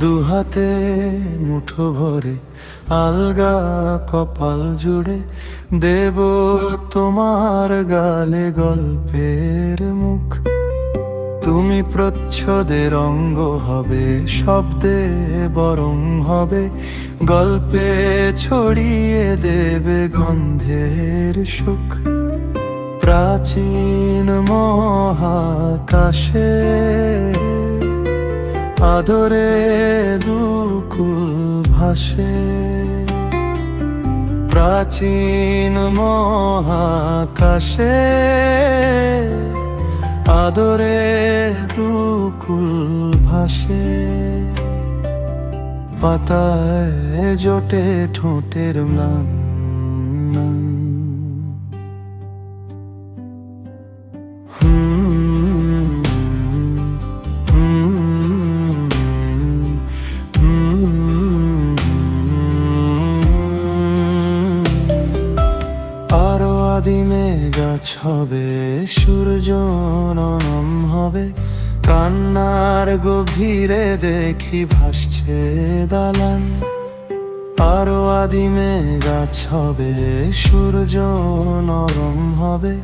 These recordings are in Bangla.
দুহাতে মুঠো ভরে আলগা কপাল জুড়ে দেব তোমার গালে গল্পের মুখ। তুমি প্রচ্ছদে রঙ্গ হবে, শব্দে বরং হবে, গল্পে ছড়িয়ে দেবে গন্ধের সুখ। প্রাচীন মহাকাশে আদরে দুকুল ভাসে, প্রাচীন মহাকাশে আদরে দুকুল ভাসে। পাতায় জোটে ঠোঁটের ম্লান, আরো আদিমে গাছ হবে, সূর্য নরম হবে, কান্নার গভীরে দেখি ভাসছে দালান। আরো আদিমে গাছ হবে, সূর্য নরম হবে,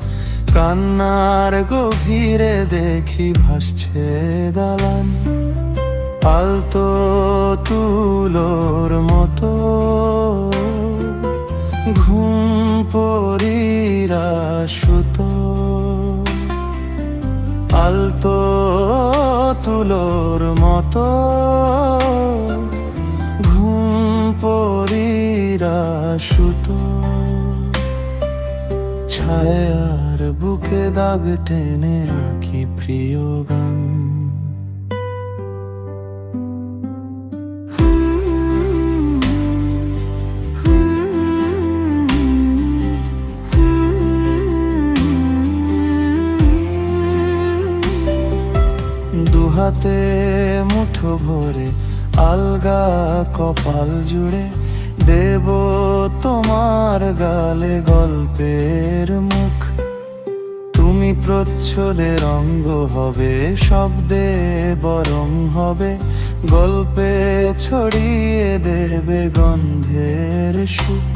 কান্নার গভীরে দেখি ভাসছে দালান। আলতো তুলোর মতো ঘুম পরীরা সুতো, আলতো তুলোর মতো ঘুম পরীরা সুতো। ছায়ার বুকে দাগ টেনে রাখি প্রিয় গান। দুহাতে মুঠো ভরে আলগা কপাল জুড়ে দেব তোমার গালে গল্পের মুখ। তুমি প্রচ্ছদে রঙ্গ হবে, শব্দে বরং হবে, গল্পে ছড়িয়ে দেবে গন্ধের সুখ।